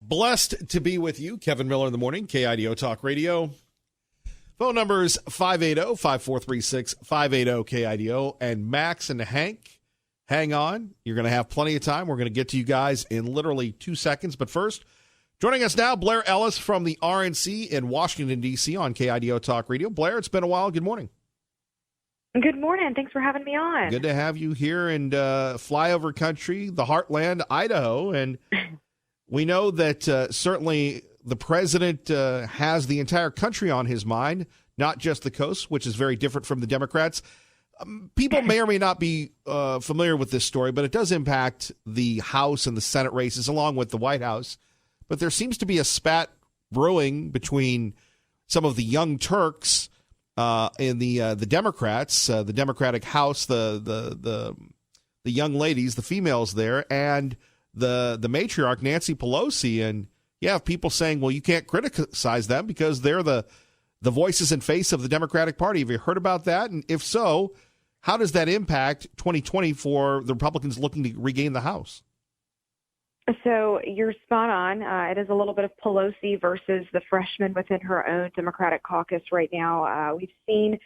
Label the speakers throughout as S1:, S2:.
S1: Blessed to be with you. Kevin Miller in the morning, KIDO Talk Radio. Phone numbers 580-5436, 580-KIDO. And Max and Hank, hang on. You're going to have plenty of time. We're going to get to you guys in literally 2 seconds. But first, joining us now, Blair Ellis from the RNC in Washington, D.C. on KIDO Talk Radio. Blair, it's been a while. Good morning.
S2: Good morning. Thanks for having me on.
S1: Good to have you here in flyover country, the heartland, Idaho. And we know that certainly the president has the entire country on his mind, not just the coast, which is very different from the Democrats. People may or may not be familiar with this story, but it does impact the House and the Senate races along with the White House. But there seems to be a spat brewing between some of the young Turks in the Democrats, the Democratic House, the young ladies, the females there, and the matriarch Nancy Pelosi. And you have people saying, well, you can't criticize them because they're the voices and face of the Democratic Party. Have you heard about that? And if so, how does that impact 2020 for the Republicans looking to regain the House?
S2: So you're spot on. It is a little bit of Pelosi versus the freshman within her own Democratic caucus right now. We've seen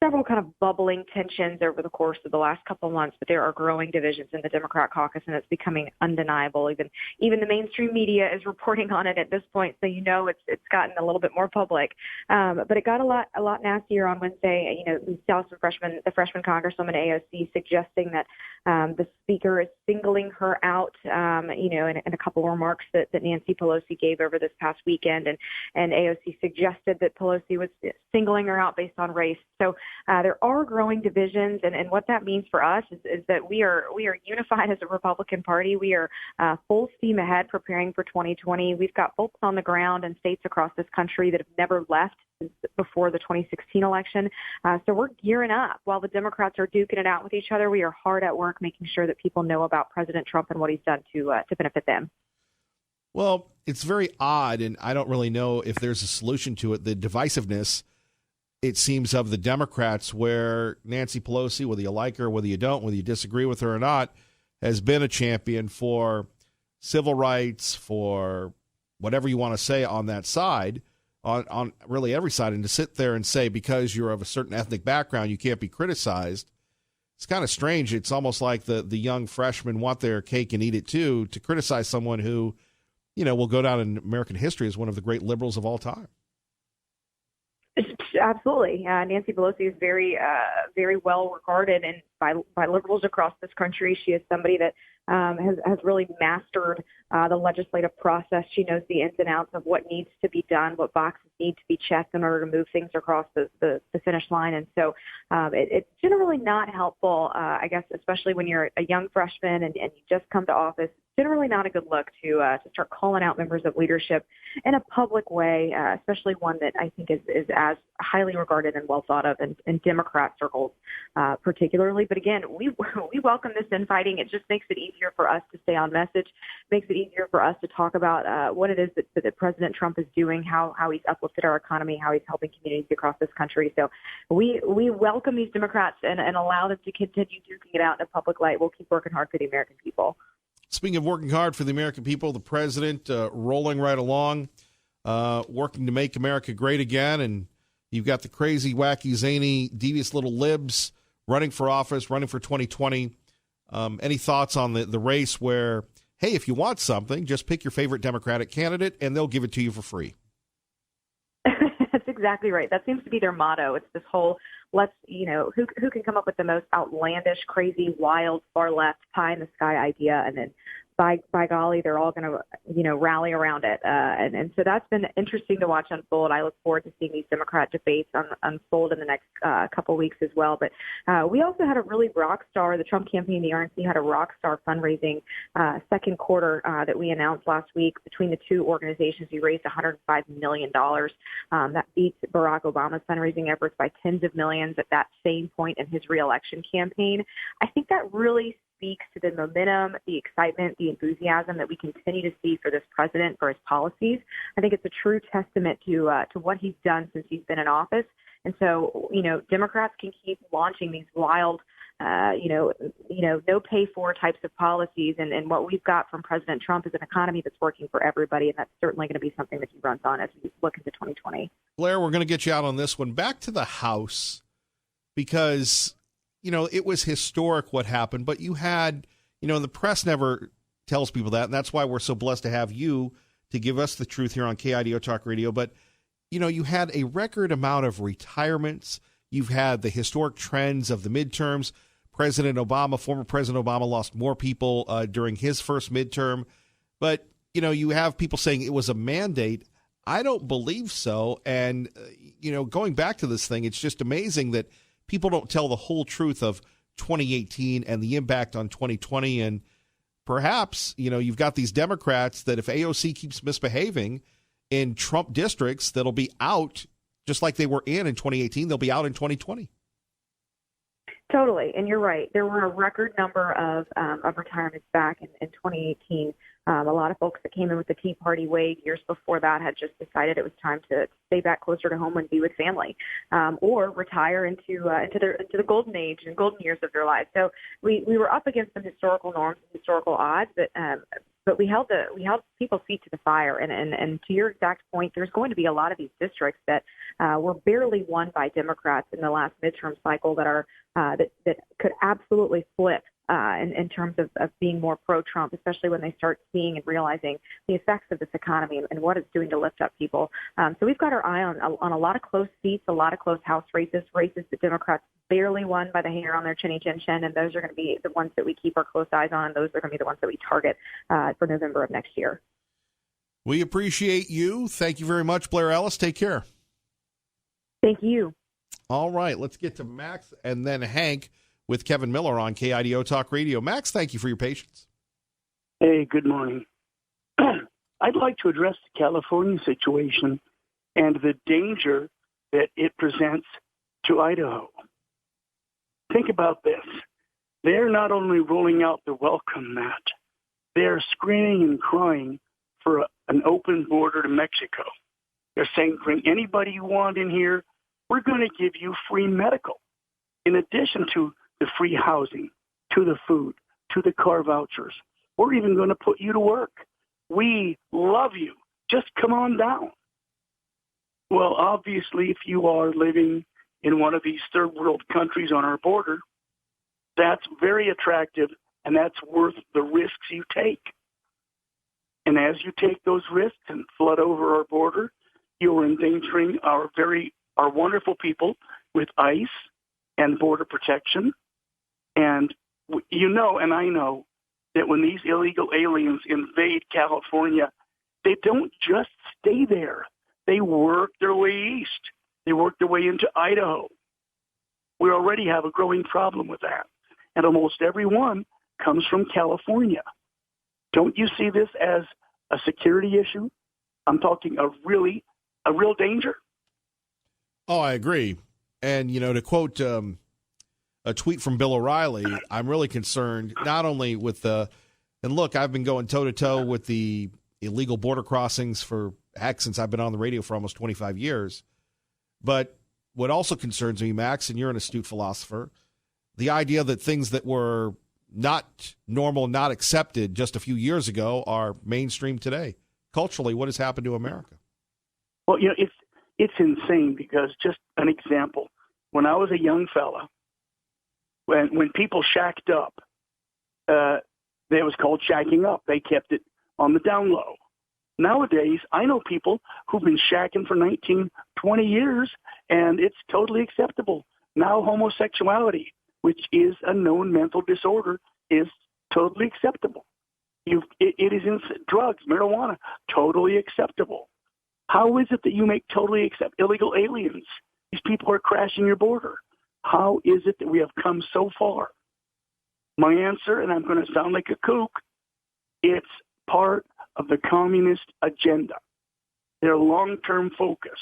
S2: several kind of bubbling tensions over the course of the last couple of months, but there are growing divisions in the Democrat caucus, and it's becoming undeniable. Even the mainstream media is reporting on it at this point, so you know it's gotten a little bit more public. But it got a lot nastier on Wednesday. You know, the freshman Congresswoman AOC suggesting that the speaker is singling her out. In a couple of remarks that Nancy Pelosi gave over this past weekend, and AOC suggested that Pelosi was singling her out based on race. So there are growing divisions, and what that means for us is that we are unified as a Republican Party. We are full steam ahead preparing for 2020. We've got folks on the ground in states across this country that have never left since before the 2016 election. So we're gearing up. While the Democrats are duking it out with each other, we are hard at work making sure that people know about President Trump and what he's done to benefit them.
S1: Well, it's very odd, and I don't really know if there's a solution to it. The divisiveness, it seems, of the Democrats, where Nancy Pelosi, whether you like her, whether you don't, whether you disagree with her or not, has been a champion for civil rights, for whatever you want to say on that side, on really every side. And to sit there and say because you're of a certain ethnic background, you can't be criticized, it's kind of strange. It's almost like the young freshmen want their cake and eat it too, to criticize someone who, will go down in American history as one of the great liberals of all time.
S2: Absolutely. Nancy Pelosi is very, very well regarded and by liberals across this country. She is somebody that has really mastered the legislative process. She knows the ins and outs of what needs to be done, what boxes need to be checked in order to move things across the finish line. And so it's generally not helpful, I guess, especially when you're a young freshman and you just come to office. Generally not a good look to start calling out members of leadership in a public way, especially one that I think is as highly regarded and well thought of in Democrat circles particularly. But again, we welcome this infighting. It just makes it easier for us to stay on message, makes it easier for us to talk about what it is that President Trump is doing, how he's uplifted our economy, how he's helping communities across this country. So we welcome these Democrats and allow them to continue duking it out in a public light. We'll keep working hard for the American people.
S1: Speaking of working hard for the American people, the president rolling right along, working to make America great again. And you've got the crazy, wacky, zany, devious little libs running for office, running for 2020. Any thoughts on the race where, hey, if you want something, just pick your favorite Democratic candidate and they'll give it to you for free?
S2: That's exactly right. That seems to be their motto. It's this whole who can come up with the most outlandish, crazy, wild, far left, pie in the sky idea, and then by golly, they're all going to, rally around it. And so that's been interesting to watch unfold. I look forward to seeing these Democrat debates unfold in the next couple of weeks as well. But we also had a really rock star, the Trump campaign, the RNC had a rock star fundraising second quarter that we announced last week. Between the two organizations, we raised $105 million. That beats Barack Obama's fundraising efforts by tens of millions at that same point in his reelection campaign. I think that really speaks to the momentum, the excitement, the enthusiasm that we continue to see for this president, for his policies. I think it's a true testament to what he's done since he's been in office. And so, Democrats can keep launching these wild no pay for types of policies. And what we've got from President Trump is an economy that's working for everybody. And that's certainly going to be something that he runs on as we look into 2020.
S1: Blair, we're going to get you out on this one. Back to the House, because, it was historic what happened, but you had, the press never tells people that. And that's why we're so blessed to have you to give us the truth here on KIDO Talk Radio. But, you had a record amount of retirements. You've had the historic trends of the midterms. Former President Obama lost more people during his first midterm. But, you have people saying it was a mandate. I don't believe so. And, going back to this thing, it's just amazing that people don't tell the whole truth of 2018 and the impact on 2020. And perhaps, you've got these Democrats that if AOC keeps misbehaving in Trump districts, that'll be out just like they were in 2018. They'll be out in 2020.
S2: Totally. And you're right. There were a record number of retirements back in 2018. A lot of folks that came in with the Tea Party wave years before that had just decided it was time to stay back closer to home and be with family, or retire into the golden age and golden years of their lives. So we were up against some historical norms and historical odds, but we held people's feet to the fire. And to your exact point, there's going to be a lot of these districts that were barely won by Democrats in the last midterm cycle that could absolutely flip in terms of being more pro-Trump, especially when they start seeing and realizing the effects of this economy and what it's doing to lift up people. So we've got our eye on a lot of close seats, a lot of close House races that Democrats barely won by the hair on their chinny chin chin, and those are going to be the ones that we keep our close eyes on. Those are going to be the ones that we target for November of next year.
S1: We appreciate you. Thank you very much, Blair Ellis. Take care.
S2: Thank you.
S1: All right, let's get to Max and then Hank with Kevin Miller on KIDO Talk Radio. Max, thank you for your patience.
S3: Hey, good morning. I'd like to address the California situation and the danger that it presents to Idaho. Think about this. They're not only rolling out the welcome mat, they're screaming and crying for an open border to Mexico. They're saying, bring anybody you want in here. We're going to give you free medical, in addition to the free housing, to the food, to the car vouchers. We're even going to put you to work. We love you. Just come on down. Well, obviously, if you are living in one of these third world countries on our border, that's very attractive, and that's worth the risks you take. And as you take those risks and flood over our border, you're endangering our wonderful people with ICE and border protection. And and I know that when these illegal aliens invade California, they don't just stay there. They work their way east. They work their way into Idaho. We already have a growing problem with that. And almost everyone comes from California. Don't you see this as a security issue? I'm talking a real danger.
S1: Oh, I agree. And, to quote a tweet from Bill O'Reilly, I'm really concerned not only with and look, I've been going toe-to-toe with the illegal border crossings since I've been on the radio for almost 25 years. But what also concerns me, Max, and you're an astute philosopher, the idea that things that were not normal, not accepted just a few years ago are mainstream today. Culturally, what has happened to America?
S3: Well, it's insane because just an example, when I was a young fella, when people shacked up, it was called shacking up. They kept it on the down low. Nowadays, I know people who've been shacking for 19, 20 years, and it's totally acceptable. Now homosexuality, which is a known mental disorder, is totally acceptable. It is in drugs, marijuana, totally acceptable. How is it that you make totally accept illegal aliens? These people are crashing your border. How is it that we have come so far? My answer, and I'm going to sound like a kook, it's part of the communist agenda, their long-term focus.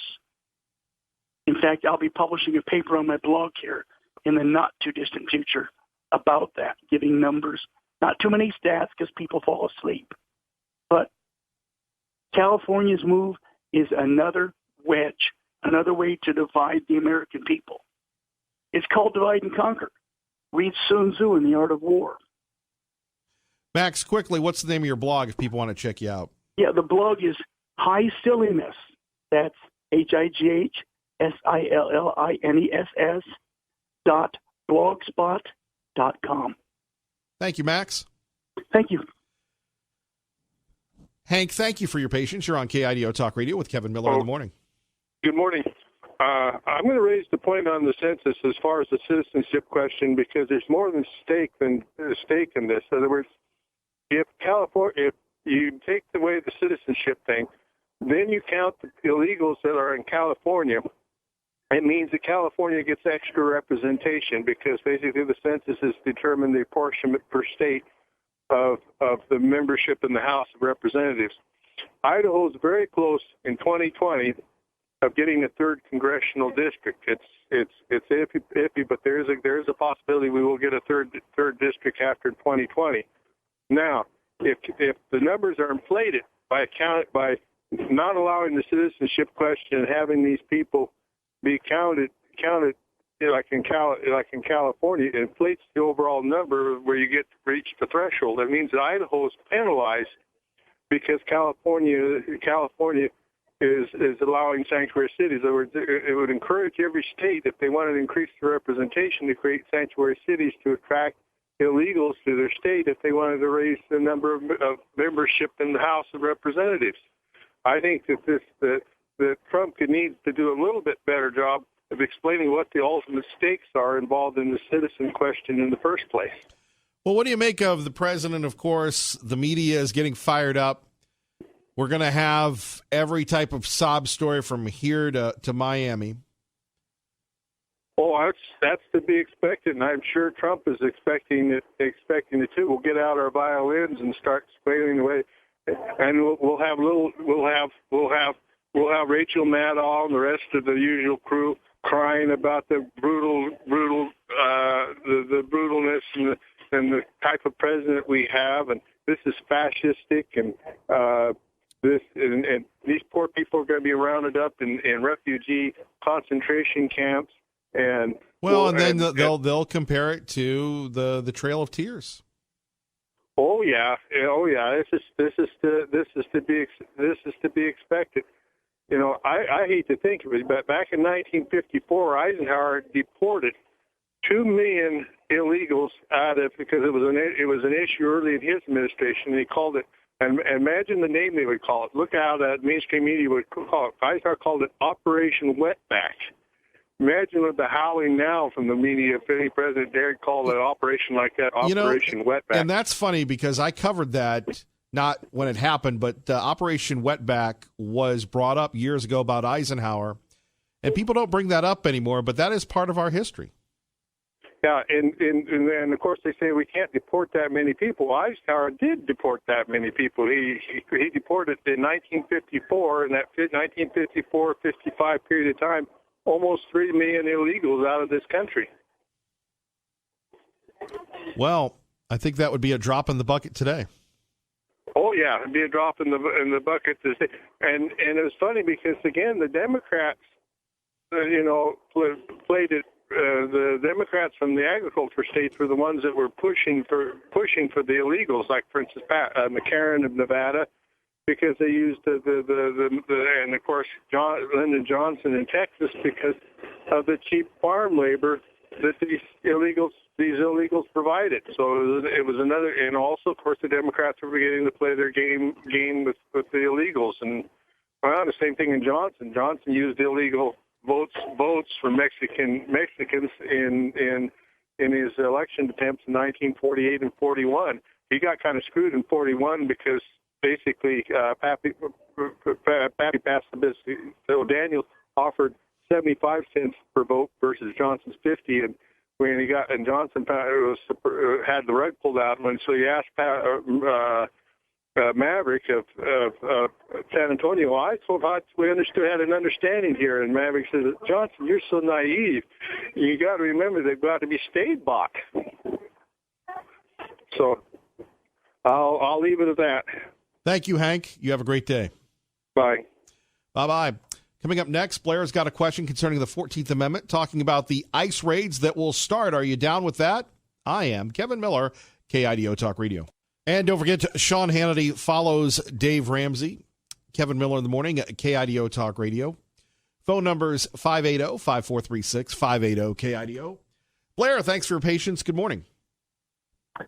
S3: In fact, I'll be publishing a paper on my blog here in the not-too-distant future about that, giving numbers, not too many stats because people fall asleep. But California's move is another wedge, another way to divide the American people. It's called divide and conquer. Read Sun Tzu in The Art of War.
S1: Max, quickly, what's the name of your blog if people want to check you out?
S3: Yeah, the blog is High Silliness. That's HIGHSILLINESS.blogspot.com.
S1: Thank you, Max.
S3: Thank you.
S1: Hank, thank you for your patience. You're on KIDO Talk Radio with Kevin Miller in the morning.
S4: Good morning. I'm going to raise the point on the census as far as the citizenship question because there's more than stake in this. In other words, if you take away the citizenship thing, then you count the illegals that are in California. It means that California gets extra representation because basically the census has determined the apportionment per state of the membership in the House of Representatives. Idaho is very close in 2020 of getting a third congressional district. It's iffy, but there is a possibility we will get a third district after 2020. Now, if the numbers are inflated by not allowing the citizenship question and having these people be counted like in California, it inflates the overall number where you get to reach the threshold. That means that Idaho is penalized because California is allowing sanctuary cities. In other words, it would encourage every state, if they wanted to increase their representation, to create sanctuary cities to attract illegals to their state if they wanted to raise the number of membership in the House of Representatives. I think that Trump needs to do a little bit better job of explaining what the ultimate stakes are involved in the citizen question in the first place.
S1: Well, what do you make of the president? Of course, the media is getting fired up. We're going to have every type of sob story from here to Miami.
S4: Oh, that's to be expected, and I'm sure Trump is expecting it too. We'll get out our violins and start squealing away, and we'll have Rachel Maddow and the rest of the usual crew crying about the the brutalness and the type of president we have, and this is fascistic, and these poor people are going to be rounded up in refugee concentration camps, and
S1: then they'll compare it to the Trail of Tears.
S4: Oh yeah. This is to be expected. You know, I hate to think of it, but back in 1954, Eisenhower deported 2 million illegals because it was an issue early in his administration. And he called it, and imagine the name they would call it. Look how that mainstream media would call it. Eisenhower called it Operation Wetback. Imagine what the howling now from the media if any president dared call an operation like that Operation Wetback.
S1: And that's funny because I covered that, not when it happened, but Operation Wetback was brought up years ago about Eisenhower, and people don't bring that up anymore, but that is part of our history.
S4: Yeah, and of course they say we can't deport that many people. Eisenhower did deport that many people. He deported in 1954, in that 1954-55 period of time, almost 3 million illegals out of this country.
S1: Well, I think that would be a drop in the bucket today.
S4: Oh yeah, it'd be a drop in the bucket to say. And it was funny because again the Democrats, played it. The Democrats from the agriculture states were the ones that were pushing for the illegals, like for instance McCarran of Nevada, because they used and of course Lyndon Johnson in Texas because of the cheap farm labor that these illegals provided. So it was another, and also of course the Democrats were beginning to play their game with the illegals, and the same thing in Johnson. Johnson used illegal votes for Mexicans in his election attempts in 1948 and 41. He got kind of screwed in 41 because basically Pappy passed the business. So Daniel offered 75 cents per vote versus Johnson's 50, and when Johnson had the rug pulled out, and so he asked Maverick of San Antonio, I thought we had an understanding here, and Maverick says, Johnson, you're so naive. You got to remember they've got to be state bought. So I'll leave it at that.
S1: Thank you, Hank. You have a great day.
S4: Bye.
S1: Bye-bye. Coming up next, Blair's got a question concerning the 14th Amendment, talking about the ICE raids that will start. Are you down with that? I am Kevin Miller, KIDO Talk Radio. And don't forget, Sean Hannity follows Dave Ramsey. Kevin Miller in the morning at KIDO Talk Radio. Phone numbers 580-5436, 580-KIDO. Blair, thanks for your patience. Good morning.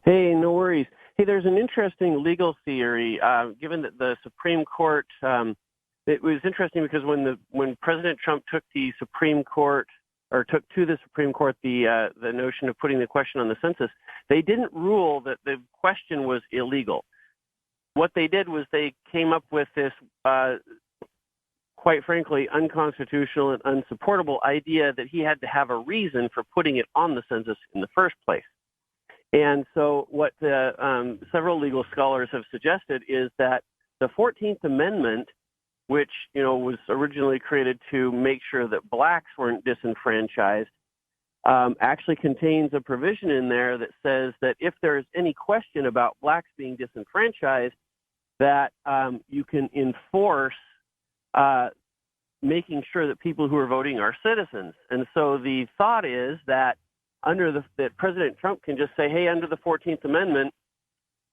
S5: Hey, no worries. Hey, there's an interesting legal theory, given that the Supreme Court, it was interesting because when President Trump took the Supreme Court, or took to the Supreme Court the notion of putting the question on the census, they didn't rule that the question was illegal. What they did was they came up with this, quite frankly, unconstitutional and unsupportable idea that he had to have a reason for putting it on the census in the first place. And so what the, several legal scholars have suggested is that the 14th Amendment, which, was originally created to make sure that blacks weren't disenfranchised, actually contains a provision in there that says that if there is any question about blacks being disenfranchised, that you can enforce making sure that people who are voting are citizens. And so the thought is that that President Trump can just say, hey, under the 14th Amendment,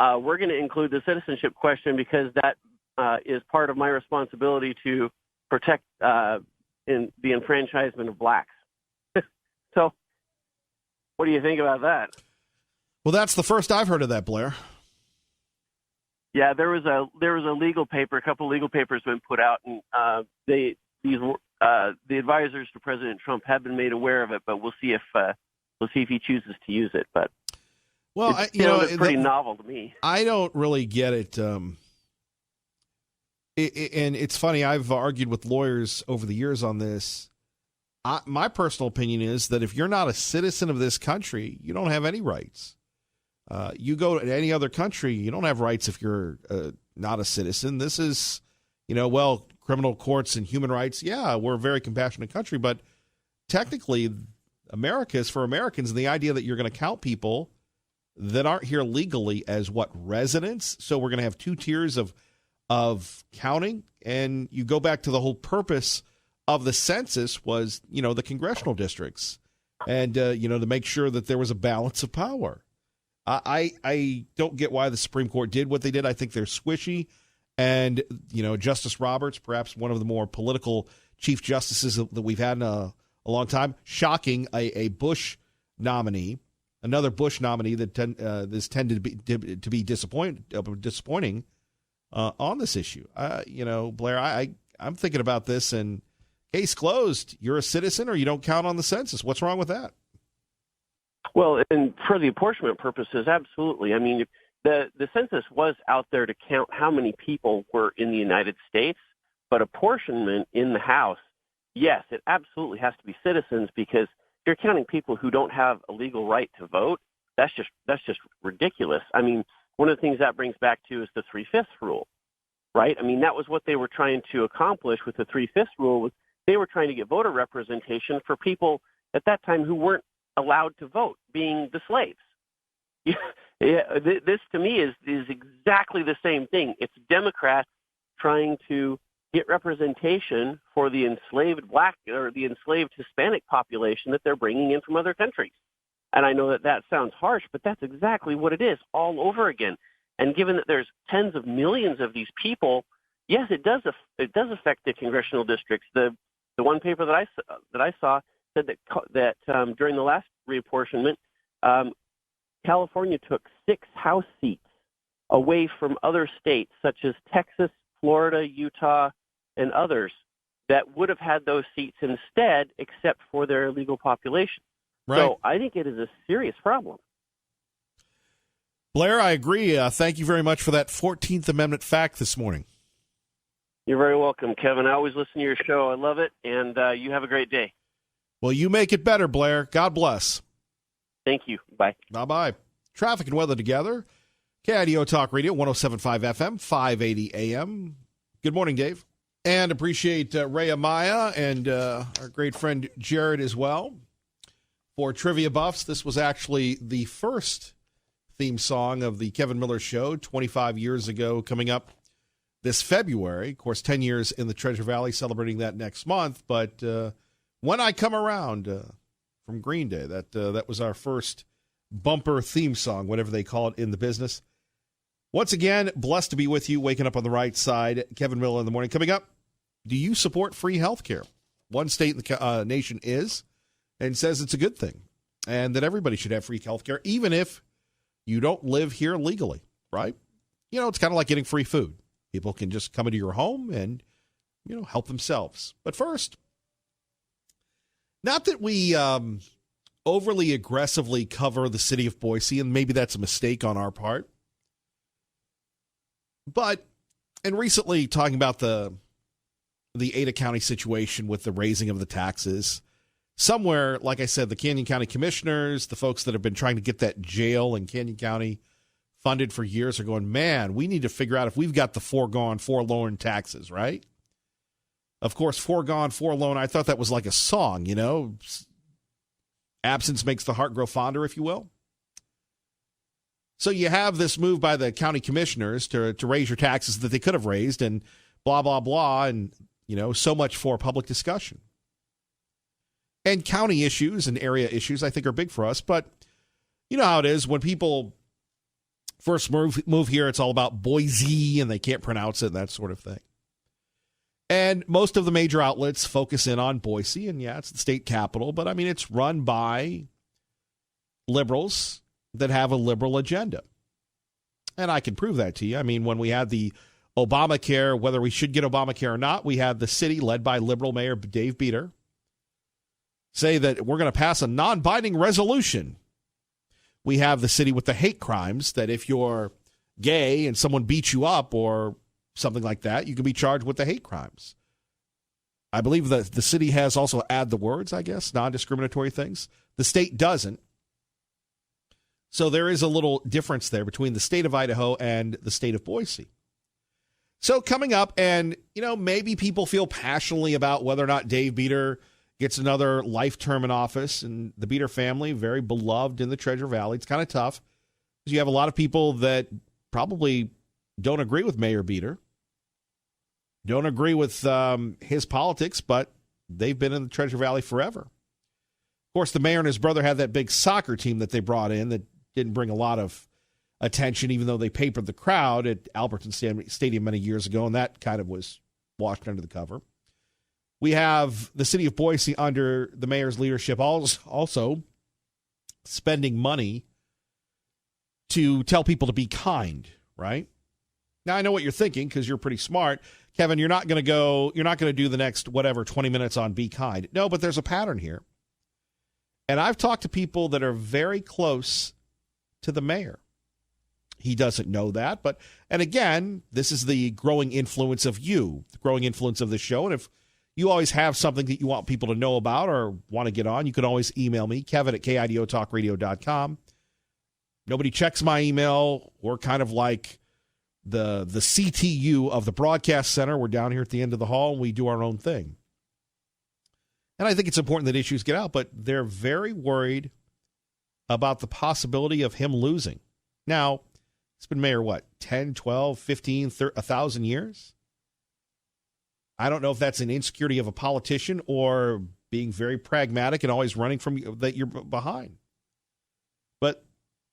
S5: we're going to include the citizenship question because that is part of my responsibility to protect the enfranchisement of blacks. So what do you think about that?
S1: Well, that's the first I've heard of that, Blair.
S5: Yeah, there was a legal paper, a couple of legal papers have been put out, and the advisors to President Trump have been made aware of it, but we'll see if he chooses to use it. But
S1: well,
S5: it's pretty novel to me.
S1: I don't really get it. And it's funny. I've argued with lawyers over the years on this. My personal opinion is that if you're not a citizen of this country, you don't have any rights. You go to any other country, you don't have rights if you're not a citizen. This is, criminal courts and human rights. Yeah, we're a very compassionate country, but technically, America is for Americans. And the idea that you're going to count people that aren't here legally as residents. So we're going to have two tiers of counting. And you go back to the whole purpose of the census was, the congressional districts and, to make sure that there was a balance of power. I don't get why the Supreme Court did what they did. I think they're squishy. And, Justice Roberts, perhaps one of the more political chief justices that we've had in a long time. Shocking, a Bush nominee, another Bush nominee that this tended to be disappointing on this issue. Blair, I'm thinking about this, and case closed. You're a citizen, or you don't count on the census. What's wrong with that?
S5: Well, and for the apportionment purposes, absolutely. I mean, the census was out there to count how many people were in the United States, but apportionment in the House, yes, it absolutely has to be citizens, because if you're counting people who don't have a legal right to vote, that's just ridiculous. I mean, one of the things that brings back to is the 3/5 rule, right? I mean, that was what they were trying to accomplish with the 3/5 rule. Was they were trying to get voter representation for people at that time who weren't allowed to vote, being the slaves. This to me is exactly the same thing. It's Democrats trying to get representation for the enslaved black or the enslaved Hispanic population that they're bringing in from other countries. And I know that sounds harsh, but that's exactly what it is all over again. And given that there's tens of millions of these people, yes, it does affect the congressional districts. The one paper that I saw said that during the last reapportionment, California took 6 House seats away from other states such as Texas, Florida, Utah, and others that would have had those seats instead, except for their illegal population.
S1: Right.
S5: So I think it is a serious problem.
S1: Blair, I agree. Thank you very much for that 14th Amendment fact this morning.
S5: You're very welcome, Kevin. I always listen to your show. I love it, and you have a great day.
S1: Well, you make it better, Blair. God bless.
S5: Thank you. Bye.
S1: Bye-bye. Traffic and weather together. KIDO Talk Radio, 107.5 FM, 580 AM. Good morning, Dave. And appreciate Ray Amaya and our great friend Jared as well. For trivia buffs, this was actually the first theme song of the Kevin Miller Show 25 years ago, coming up this February. Of course, 10 years in the Treasure Valley, celebrating that next month. But When I Come Around from Green Day, that was our first bumper theme song, whatever they call it in the business. Once again, blessed to be with you, waking up on the right side. Kevin Miller in the morning. Coming up, do you support free health care? One state in the nation is and says it's a good thing and that everybody should have free health care, even if you don't live here legally, right? You know, it's kind of like getting free food. People can just come into your home and, you know, help themselves. But first, not that we overly aggressively cover the city of Boise, and maybe that's a mistake on our part. But, and recently talking about the Ada County situation with the raising of the taxes, somewhere, like I said, the Canyon County commissioners, the folks that have been trying to get that jail in Canyon County funded for years are going, man, we need to figure out if we've got the forlorn taxes, right? Of course, forlorn, I thought that was like a song, you know? Absence makes the heart grow fonder, if you will. So you have this move by the county commissioners to raise your taxes that they could have raised and blah, blah, blah, and, you know, so much for public discussion. And county issues and area issues, I think, are big for us. But you know how it is when people first move here, it's all about Boise, and they can't pronounce it, and that sort of thing. And most of the major outlets focus in on Boise, and yeah, it's the state capital, but I mean, it's run by liberals that have a liberal agenda. And I can prove that to you. I mean, when we had the Obamacare, whether we should get Obamacare or not, we had the city led by liberal Mayor Dave Beater say that we're going to pass a non-binding resolution. We have the city with the hate crimes that if you're gay and someone beats you up or something like that, you can be charged with the hate crimes. I believe that the city has also add the words, I guess, non-discriminatory things. The state doesn't. So there is a little difference there between the state of Idaho and the state of Boise. So coming up, and, you know, maybe people feel passionately about whether or not Dave Beater gets another life term in office, and the Beater family, very beloved in the Treasure Valley. It's kind of tough because you have a lot of people that probably don't agree with Mayor Beater, don't agree with his politics, but they've been in the Treasure Valley forever. Of course, the mayor and his brother had that big soccer team that they brought in that didn't bring a lot of attention, even though they papered the crowd at Albertson Stadium many years ago, and that kind of was washed under the cover. We have the city of Boise under the mayor's leadership also spending money to tell people to be kind, right? Now, I know what you're thinking because you're pretty smart. Kevin, you're not going to do the next, 20 minutes on be kind. No, but there's a pattern here. And I've talked to people that are very close to the mayor. He doesn't know that. And again, this is the growing influence of you, the growing influence of the show. And if you always have something that you want people to know about or want to get on, you can always email me, Kevin at KIDOTalkRadio.com. Nobody checks my email. We're kind of like the CTU of the broadcast center. We're down here at the end of the hall, and we do our own thing. And I think it's important that issues get out, but they're very worried about the possibility of him losing. Now, he's been mayor, 10, 12, 15, 1,000 years? I don't know if that's an insecurity of a politician or being very pragmatic and always running from that you're behind. But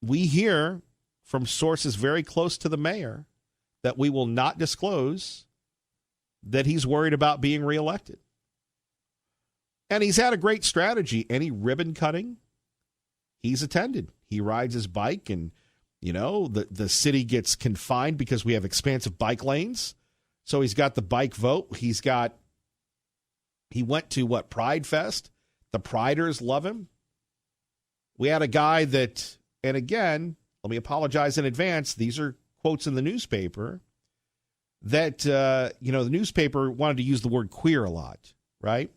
S1: we hear from sources very close to the mayor that we will not disclose that he's worried about being reelected. And he's had a great strategy. Any ribbon cutting, he's attended. He rides his bike, and, you know, the city gets confined because we have expansive bike lanes. So he's got the bike vote. He went to Pride Fest. The Priders love him. We had a guy that, and again, let me apologize in advance. These are quotes in the newspaper that, the newspaper wanted to use the word queer a lot, right?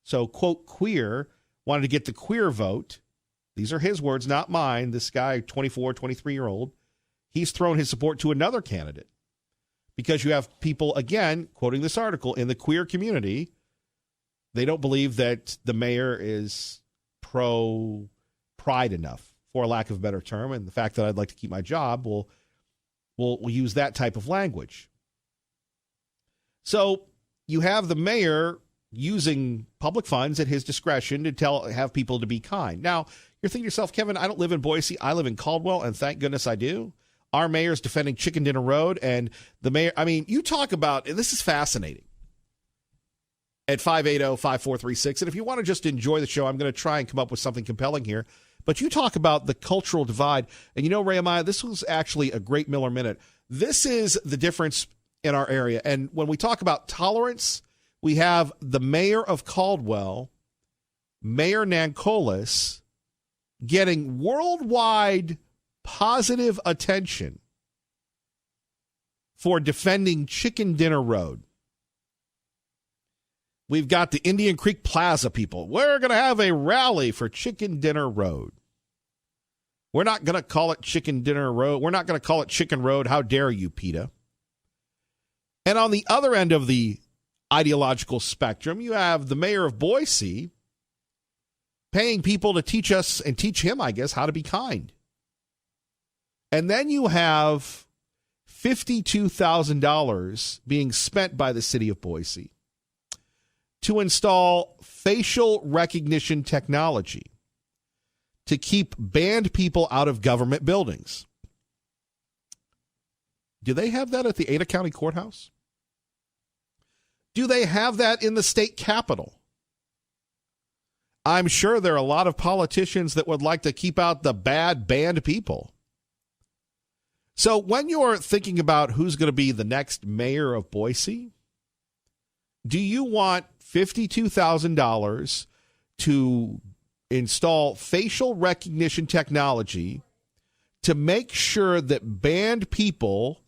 S1: So, quote, queer, wanted to get the queer vote. These are his words, not mine. This guy, 24, 23-year-old, he's thrown his support to another candidate because you have people, again, quoting this article, in the queer community, they don't believe that the mayor is pro-pride enough, for lack of a better term, and the fact that I'd like to keep my job will use that type of language. So you have the mayor using public funds at his discretion to have people to be kind. Now, you're thinking to yourself, Kevin, I don't live in Boise. I live in Caldwell, and thank goodness I do. Our mayor's defending Chicken Dinner Road, and the mayor, I mean, you talk about, and this is fascinating, at 580-5436. And if you want to just enjoy the show, I'm going to try and come up with something compelling here. But you talk about the cultural divide. And you know, Ray Amaya, this was actually a great Miller Minute. This is the difference in our area. And when we talk about tolerance, we have the mayor of Caldwell, Mayor Nankolis, getting worldwide positive attention for defending Chicken Dinner Road. We've got the Indian Creek Plaza people. We're going to have a rally for Chicken Dinner Road. We're not going to call it Chicken Dinner Road. We're not going to call it Chicken Road. How dare you, PETA? And on the other end of the ideological spectrum, you have the mayor of Boise paying people to teach us and teach him, I guess, how to be kind. And then you have $52,000 being spent by the city of Boise to install facial recognition technology to keep banned people out of government buildings. Do they have that at the Ada County Courthouse? Do they have that in the state capitol? I'm sure there are a lot of politicians that would like to keep out the bad banned people. So when you're thinking about who's going to be the next mayor of Boise, do you want $52,000 to install facial recognition technology to make sure that banned people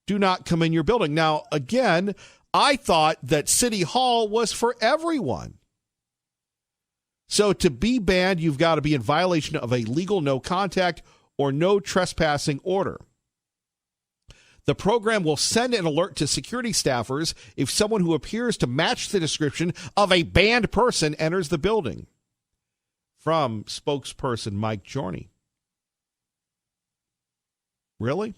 S1: do not come in your building? Now, again, I thought that City Hall was for everyone. So to be banned, you've got to be in violation of a legal no contact or no trespassing order. The program will send an alert to security staffers if someone who appears to match the description of a banned person enters the building. From spokesperson Mike Jorney. Really?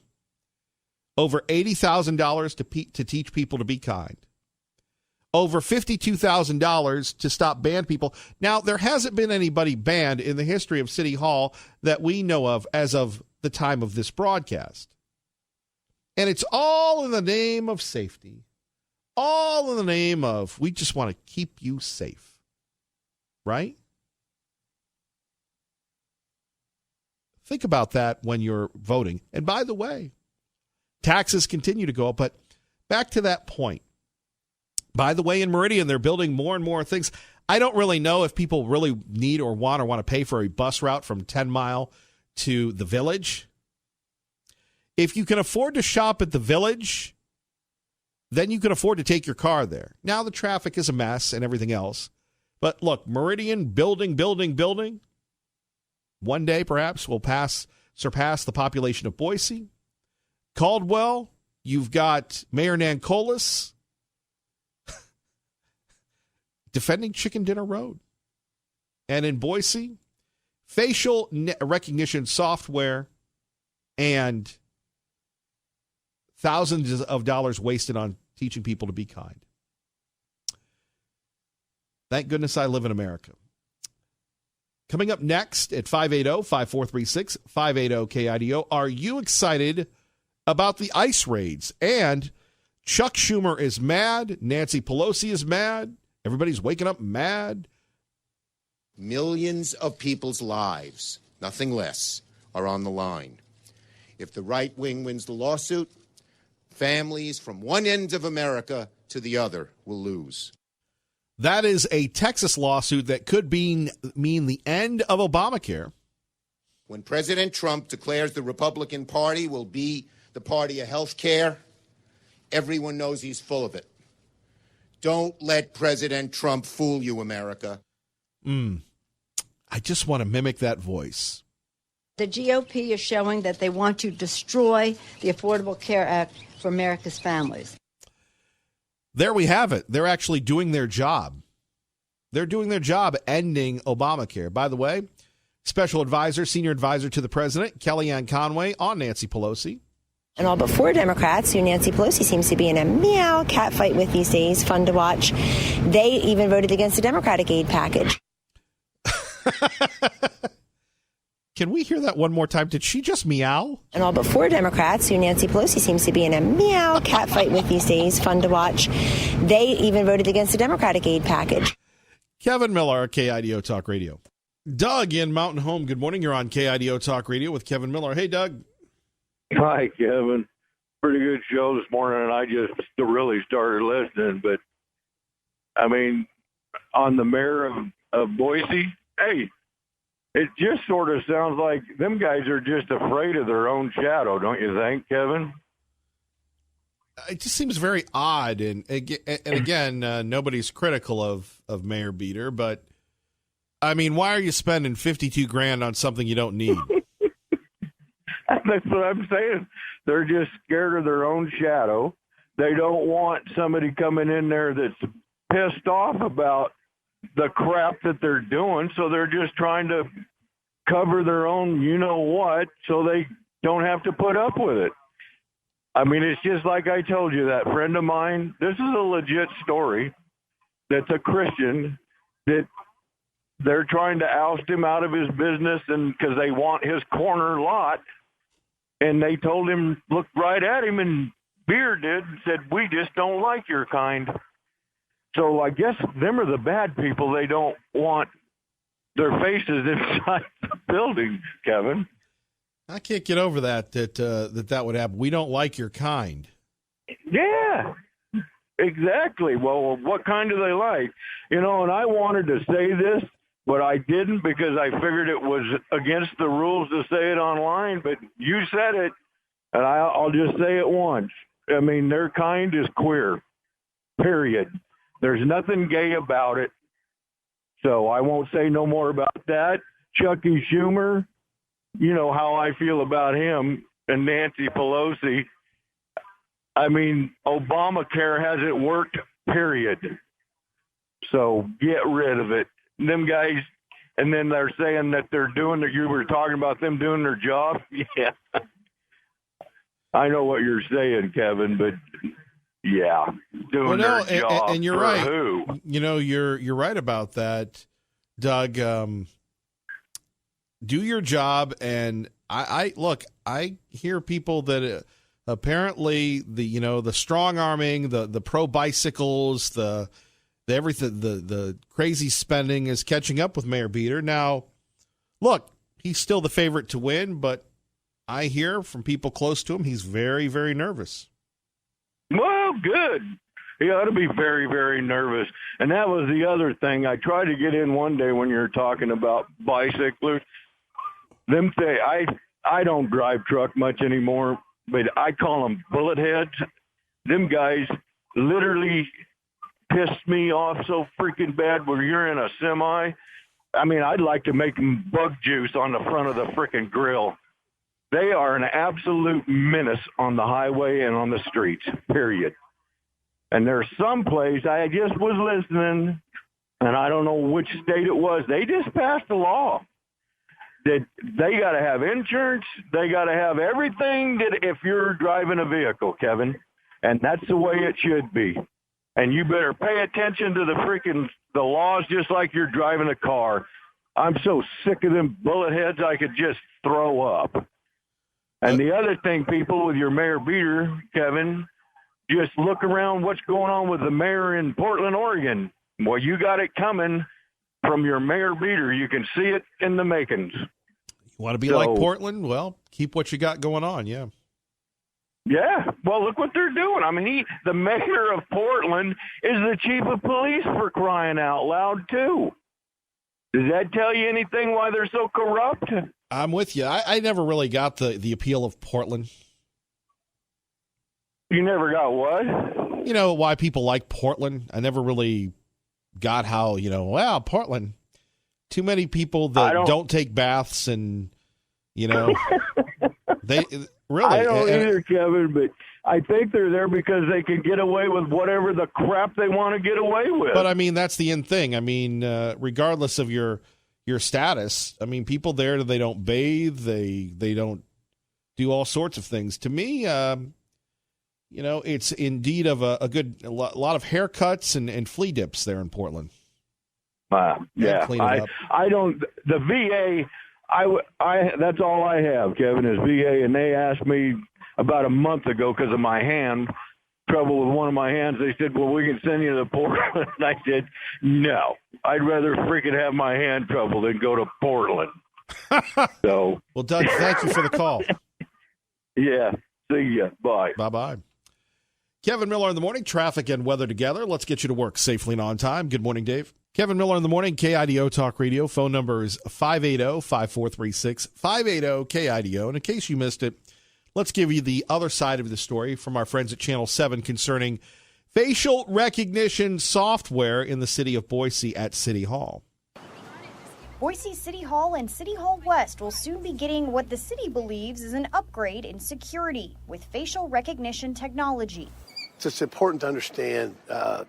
S1: Over $80,000 to teach people to be kind. Over $52,000 to stop banned people. Now, there hasn't been anybody banned in the history of City Hall that we know of as of the time of this broadcast. And it's all in the name of safety. All in the name of, we just want to keep you safe. Right? Think about that when you're voting. And by the way, taxes continue to go up. But back to that point. By the way, in Meridian, they're building more and more things. I don't really know if people really need or want to pay for a bus route from 10 Mile to the Village. If you can afford to shop at the Village, then you can afford to take your car there. Now the traffic is a mess and everything else. But look, Meridian, building. One day, perhaps, will surpass the population of Boise. Caldwell, you've got Mayor Nankolis defending Chicken Dinner Road. And in Boise, facial recognition software and thousands of dollars wasted on teaching people to be kind. Thank goodness I live in America. Coming up next at 580-5436, 580-KIDO, are you excited about the ICE raids? And Chuck Schumer is mad. Nancy Pelosi is mad. Everybody's waking up mad.
S6: Millions of people's lives, nothing less, are on the line. If the right wing wins the lawsuit, families from one end of America to the other will lose.
S1: That is a Texas lawsuit that could mean the end of Obamacare.
S6: When President Trump declares the Republican Party will be the party of health care, everyone knows he's full of it. Don't let President Trump fool you, America.
S1: I just want to mimic that voice.
S7: The GOP is showing that they want to destroy the Affordable Care Act for America's families.
S1: There we have it. They're actually doing their job. They're doing their job ending Obamacare. By the way, special advisor, senior advisor to the president, Kellyanne Conway, on Nancy Pelosi.
S8: And all but 4 Democrats, who Nancy Pelosi seems to be in a meow cat fight with these days, fun to watch, they even voted against the Democratic aid package.
S1: Can we hear that one more time? Did she just meow?
S8: And all but 4 Democrats, who Nancy Pelosi seems to be in a meow cat fight with these days, fun to watch, they even voted against the Democratic aid package.
S1: Kevin Miller, KIDO Talk Radio. Doug in Mountain Home, good morning. You're on KIDO Talk Radio with Kevin Miller. Hey, Doug.
S9: Hi, Kevin. Pretty good show this morning, and I just really started listening. But, I mean, on the mayor of Boise, hey, it just sort of sounds like them guys are just afraid of their own shadow, don't you think, Kevin?
S1: It just seems very odd. And again, nobody's critical of Mayor Beater, but, I mean, why are you spending $52,000 on something you don't need?
S9: That's what I'm saying. They're just scared of their own shadow. They don't want somebody coming in there that's pissed off about the crap that they're doing, so they're just trying to cover their own you-know-what so they don't have to put up with it. I mean, it's just like I told you, that friend of mine, this is a legit story, that's a Christian, that they're trying to oust him out of his business and because they want his corner lot. And they told him, looked right at him, and Beer did, and said, we just don't like your kind. So I guess them are the bad people. They don't want their faces inside the building, Kevin.
S1: I can't get over that would happen. We don't like your kind.
S9: Yeah, exactly. Well, what kind do they like? You know, and I wanted to say this, but I didn't because I figured it was against the rules to say it online. But you said it, and I'll just say it once. I mean, their kind is queer, period. There's nothing gay about it. So I won't say no more about that. Chucky Schumer, you know how I feel about him, and Nancy Pelosi. I mean, Obamacare hasn't worked, period. So get rid of it. Them guys, and then they're saying that they're doing you were talking about them doing their job. Yeah. I know what you're saying, Kevin, but yeah, doing their job.
S1: And you're
S9: for
S1: right.
S9: Who?
S1: You know, you're right about that, Doug. Do your job, and I look. I hear people that apparently the strong arming, the pro bicycles, the everything, the crazy spending is catching up with Mayor Beater. Now, look, he's still the favorite to win, but I hear from people close to him he's very, very nervous.
S9: Well, good. He ought to be very, very nervous. And that was the other thing. I tried to get in one day when you were talking about bicyclers. I don't drive truck much anymore, but I call them bullet heads. Them guys literally pissed me off so freaking bad where you're in a semi. I mean, I'd like to make them bug juice on the front of the freaking grill. They are an absolute menace on the highway and on the streets, period. And there's some place, I just was listening, and I don't know which state it was. They just passed a law that they got to have insurance. They got to have everything that if you're driving a vehicle, Kevin. And that's the way it should be. And you better pay attention to the laws just like you're driving a car. I'm so sick of them bullet heads I could just throw up. And the other thing, people, with your Mayor Beater, Kevin, just look around what's going on with the mayor in Portland, Oregon. Well, you got it coming from your Mayor Beater. You can see it in the makings.
S1: You want to be like Portland? Well, keep what you got going on, yeah.
S9: Yeah, well, look what they're doing. I mean, the mayor of Portland is the chief of police, for crying out loud, too. Does that tell you anything why they're so corrupt?
S1: I'm with you. I never really got the appeal of Portland.
S9: You never got what?
S1: You know, why people like Portland. I never really got how, Portland. Too many people that don't take baths and, they really.
S9: I don't either, Kevin, but I think they're there because they can get away with whatever the crap they want to get away with.
S1: But, I mean, that's the end thing. I mean, regardless of your status, I mean, people there, they don't bathe, they don't do all sorts of things. To me, it's indeed of a lot of haircuts and flea dips there in Portland.
S9: Yeah, I don't. The VA, that's all I have, Kevin, is VA, and they asked me about a month ago because of my hand. Trouble with one of my hands. They said, well, we can send you to Portland. And I said, no, I'd rather freaking have my hand trouble than go to Portland. So,
S1: well, Doug, thank you for the call.
S9: Yeah, see ya. Bye.
S1: Bye-bye. Kevin Miller in the morning, traffic and weather together. Let's get you to work safely and on time. Good morning, Dave. Kevin Miller in the morning, KIDO Talk Radio. Phone number is 580-5436, 580-KIDO. And in case you missed it, let's give you the other side of the story from our friends at Channel 7 concerning facial recognition software in the city of Boise at City Hall.
S10: Boise City Hall and City Hall West will soon be getting what the city believes is an upgrade in security with facial recognition technology.
S11: It's important to understand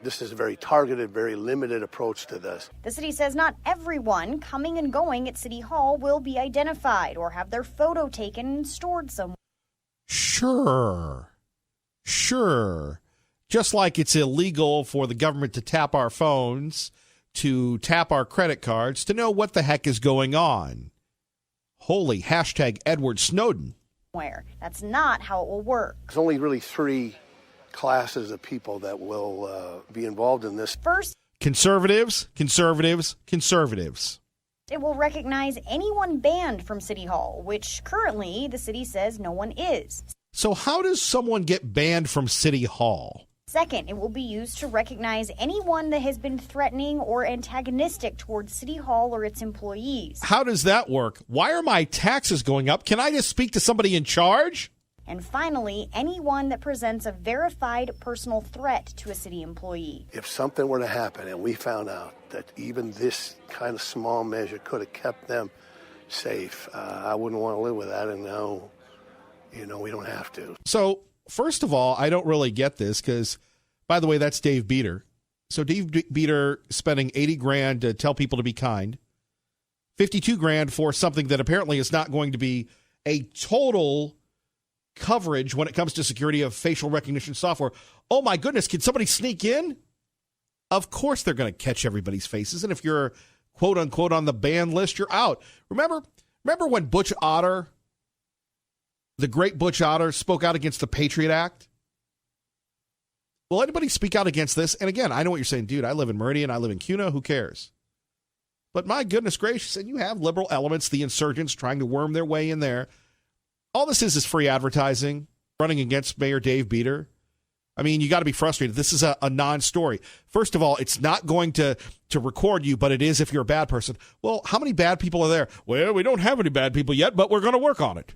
S11: this is a very targeted, very limited approach to this.
S10: The city says not everyone coming and going at City Hall will be identified or have their photo taken and stored somewhere.
S1: Sure. Just like it's illegal for the government to tap our phones, to tap our credit cards, to know what the heck is going on. Holy hashtag Edward Snowden.
S10: That's not how it will work.
S11: There's only really 3 classes of people that will be involved in this.
S10: First,
S1: conservatives.
S10: It will recognize anyone banned from City Hall, which currently the city says no one is.
S1: So how does someone get banned from City Hall?
S10: Second, it will be used to recognize anyone that has been threatening or antagonistic towards City Hall or its employees.
S1: How does that work? Why are my taxes going up? Can I just speak to somebody in charge?
S10: And finally, anyone that presents a verified personal threat to a city employee.
S11: If something were to happen and we found out that even this kind of small measure could have kept them safe, I wouldn't want to live with that, and now, we don't have to.
S1: So, first of all, I don't really get this because, by the way, that's Dave Beater. So Dave Beater spending $80,000 to tell people to be kind, $52,000 for something that apparently is not going to be a total coverage when it comes to security of facial recognition software. Oh my goodness, can somebody sneak in? Of course they're going to catch everybody's faces, and if you're quote unquote on the ban list, you're out. Remember when Butch Otter, the great Butch Otter, spoke out against the Patriot Act? Will anybody speak out against this? And again, I know what you're saying, dude. I live in Meridian, I live in Cuna, who cares? But my goodness gracious, and you have liberal elements, the insurgents trying to worm their way in there. All this is free advertising, running against Mayor Dave Beater. I mean, you got to be frustrated. This is a non-story. First of all, it's not going to record you, but it is if you're a bad person. Well, how many bad people are there? Well, we don't have any bad people yet, but we're going to work on it.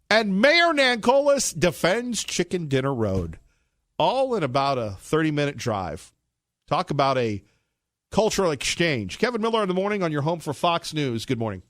S1: And Mayor Nankolis defends Chicken Dinner Road, all in about a 30-minute drive. Talk about a cultural exchange. Kevin Miller in the morning on your home for Fox News. Good morning.